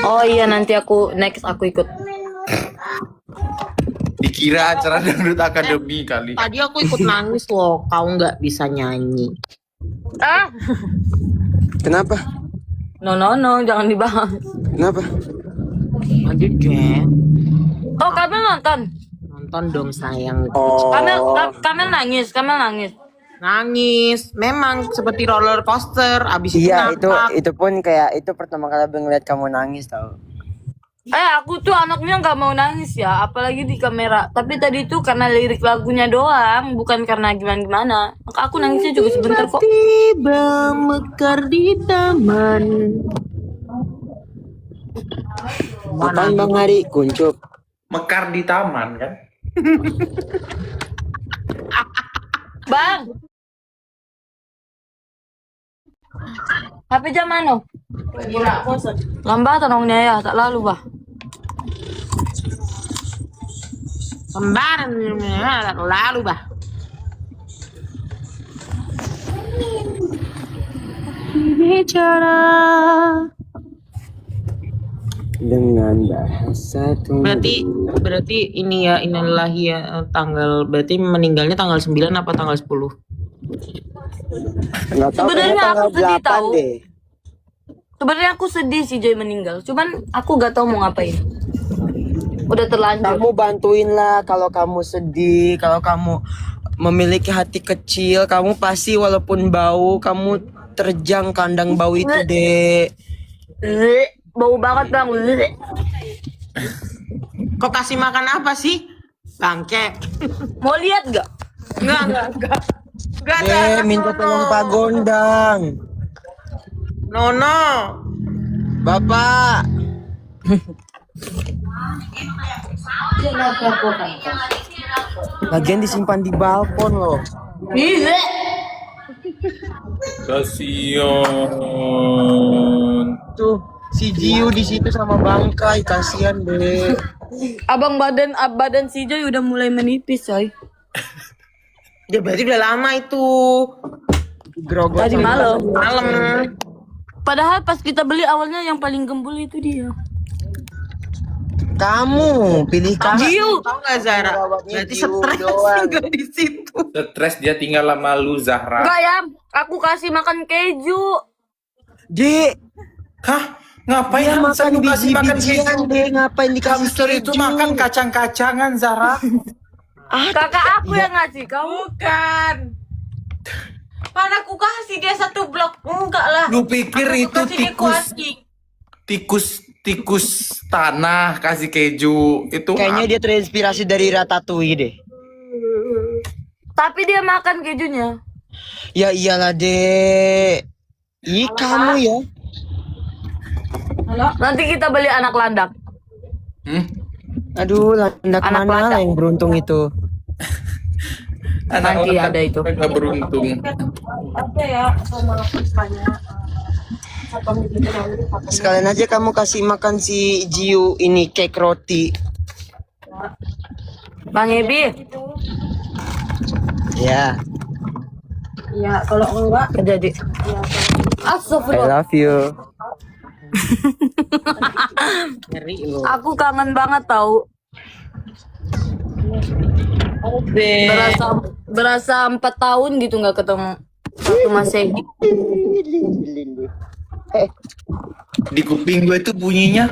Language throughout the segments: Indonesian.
Oh iya, nanti aku ikut. Dikira acara dangdut akademi kali. Tadi aku ikut nangis loh, kau nggak bisa nyanyi. Ah, Kenapa? no, jangan dibahas. Kenapa? Lanjut Jen. Oh, kamu nonton? Nonton dong sayang. Oh. Kamu nangis. Nangis, memang seperti roller coaster. Abis Iya, itu ngakak. itu pun kayak itu pertama kali abang ngeliat kamu nangis tau. Aku tuh anaknya nggak mau nangis ya, apalagi di kamera. Tapi tadi tuh karena lirik lagunya doang, bukan karena gimana. Maka aku nangisnya juga sebentar kok. Tiba mekar di taman. Apaan Bang Hari? Kuncup. Mekar di taman kan? Bang, HP jam mana? Lambat tanongnya ya, tak lalu bah. Kembaran lalu bah. Bicara Dengan bahasa tunggu. Berarti ini ya innalillahi ya tanggal, berarti meninggalnya tanggal 9 apa tanggal 10? Nggak tahu, Sebenarnya kayaknya tanggal aku sedih 8 tahu. deh. Sebenarnya aku sedih si Joy meninggal, cuman aku gak tahu mau ngapain. Udah terlanjur. Kamu bantuin lah kalau kamu sedih, kalau kamu memiliki hati kecil, kamu pasti walaupun bau, kamu terjang kandang bau itu, Dek. Bau banget bang. Kok kasih makan apa sih? Bangke. Mau lihat gak? Enggak. Enggak ada. Minta tolong Pak Gondang. Nono. Bapak. Lagian disimpan di balkon loh. Kasian. Tuh, si Jiu di situ sama bangkai, kasihan deh. Abang badan si Joy udah mulai menipis coy. Ya berarti udah lama itu. Grogot Tadi malam. Padahal pas kita beli awalnya yang paling gembul itu dia. Kamu pilih kamu. Jiu. Tahu nggak Zara? Berarti stres tinggal di situ. Stres dia tinggal sama lu Zahra. Enggak ya, aku kasih makan keju. Dek, Hah? Ngapain dia hamster makan lu kasih makan biji-bijian keju? deh, ngapain dikasih Hamster itu keju? makan kacang-kacangan Zahra. Kakak aku yang ngasih kamu. Bukan. Mana aku kasih dia satu blok? Enggak lah. Lu pikir Aku itu kasih dia tikus tanah kasih keju itu? Kayaknya dia terinspirasi dari Ratatouille deh. Tapi dia makan kejunya. Ya iyalah, Dek. Ih, kamu ya. Nanti kita beli anak landak. Aduh, landak Anak mana landak. yang beruntung itu? Nanti Anak-anak ada itu. mereka beruntung. Sekalian aja kamu kasih makan si Jiu ini cake roti. Bang Ebi, Ya, Ya kalau enggak jadi. I Astagfirullah. love you. ngeri lo. Aku kangen banget tahu. Berasa 4 tahun gitu nggak ketemu. Waktu Masehi. Di kuping gue itu bunyinya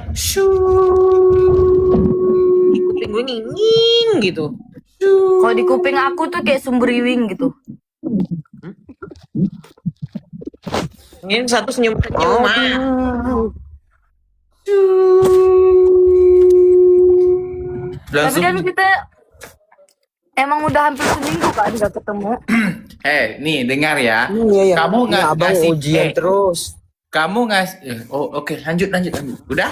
Kuping gue nging gitu. Kalau di kuping aku tuh kayak sumbriwing gitu. Ini satu senyum Oh, Tapi langsung. kan kita emang udah hampir seminggu kan nggak ketemu. Nih dengar ya. iya. Kamu Ini abang ngasih ujian terus. Kamu ngasih. Oh oke, lanjut. Udah.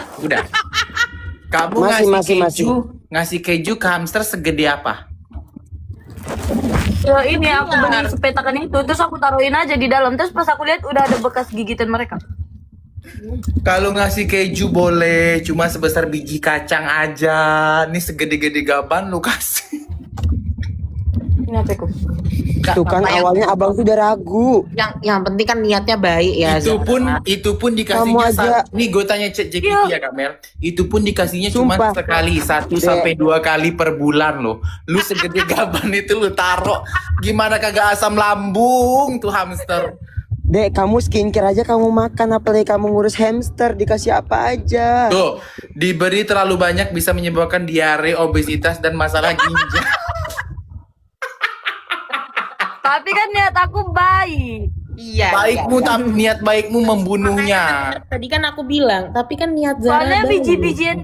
Kamu Masih. ngasih keju ke hamster segede apa? Ya ini aku beli sepetakan itu, terus aku taruhin aja di dalam. Terus pas aku lihat udah ada bekas gigitan mereka. Kalau ngasih keju boleh, cuma sebesar biji kacang aja. Nih segede-gede gaban lu kasih. Ini apa kok? Nggak Tuh kan apa-apa, awalnya abang tuh udah ragu. yang penting kan niatnya baik ya. Itu pun Kamu dikasihnya aja- nih gue tanya cek JPT ya Kak Mel. Itu pun dikasihnya cuma Sumpah. sekali, 1 Dek. sampai 2 kali per bulan loh. Lu segede gaban itu lu taruh, gimana kagak asam lambung tuh hamster. Dek, kamu skincare aja kamu makan, apalagi kamu ngurus hamster, dikasih apa aja. Tuh, diberi terlalu banyak bisa menyebabkan diare, obesitas dan masalah ginjal. Tapi kan niat aku baik. Iya. Baikmu tapi niat baikmu membunuhnya. Tadi kan aku bilang, tapi kan niat Zara Soalnya baik. biji-bijian.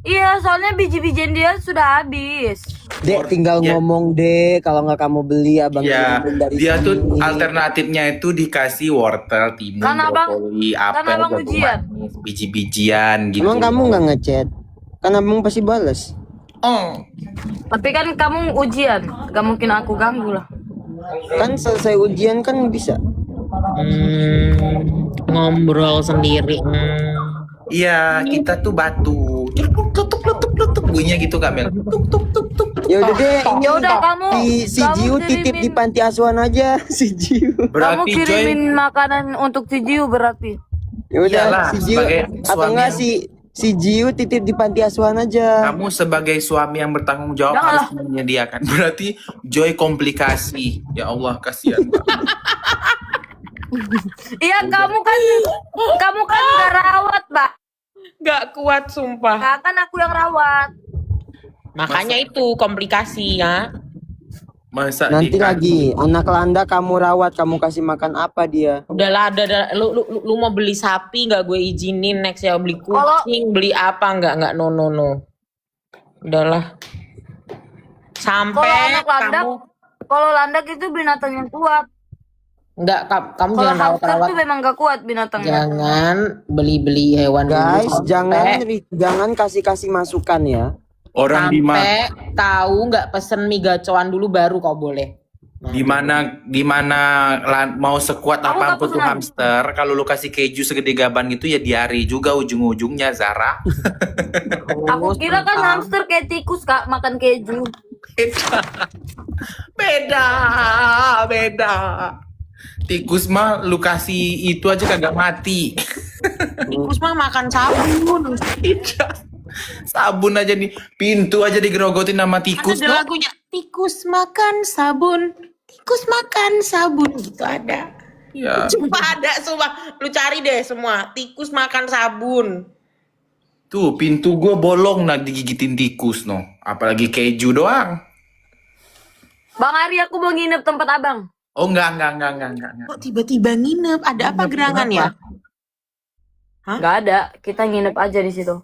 Iya, soalnya biji-bijian dia sudah habis. Dek, tinggal Ya. ngomong dek, kalau nggak kamu beli abang Ya, kirimin dari dia tuh sini. alternatifnya itu dikasih wortel, timun, Kan abang- brokoli, kan apel, abang jagung ujian. manis, biji-bijian gitu. Emang kamu nggak ngechat? Kan abang pasti balas. Oh, Tapi kan kamu ujian, gak mungkin aku ganggu lah. Kan selesai ujian kan bisa. Ngobrol sendiri. iya, kita tuh batu. Tutup bunyinya gitu Kak Mel. Tuk tuk tuk tuk. tuk. Ya udah deh, ini Ya udah kamu si kamu Jiu titip di kirimin- panti asuhan aja, si Jiu. kamu Berarti Joy, kirimin makanan untuk si Jiu berarti. Ya udah, Iyalah, si Jiu sebagai atau suami enggak yang- si Jiu titip di panti asuhan aja. kamu sebagai suami yang bertanggung jawab Janganlah. harus menyediakan. Berarti Joy komplikasi. Ya Allah, kasihan. Iya, kamu kan gak rawat, Mbak. Gak kuat sumpah. Nah, kan aku yang rawat. Makanya itu komplikasi ya. Masa Nanti di- lagi anak landa kamu rawat, kamu kasih makan apa dia? Udahlah, ada lu mau beli sapi nggak gue izinin next ya, beli Kalau- kucing, beli apa nggak no. Udahlah. Sampai Kalau anak landak, kamu kalau landak itu binatang yang kuat. nggak kamu Kalau jangan hamster rawat-rawat. tuh memang gak kuat binatangnya. Jangan beli hewan dulu Guys, sampai- jangan kasih masukan ya. orang di mana sampai tahu nggak pesen mie gacoan dulu baru kau boleh. di mana mau sekuat Kamu apapun nggak tuh pernah. hamster, kalau lu kasih keju segede gaban gitu ya diare juga ujung-ujungnya Zara. Aku kira kan hamster kayak tikus, Kak, makan keju. Beda. Tikus mah lu kasih itu aja kagak mati. Tikus mah makan sabun. Sabun aja nih, pintu aja digerogotin sama tikus. Ada lagunya tikus makan sabun, tikus makan sabun gitu ada. Ya. Coba ada semua, lu cari deh semua tikus makan sabun. Tuh pintu gue bolong nak digigitin tikus no. Apalagi keju doang. Bang Ari, aku mau nginep tempat abang. Oh enggak. Kok tiba-tiba nginep? Ada apa gerangan ya? Gak ada, kita nginep aja di situ.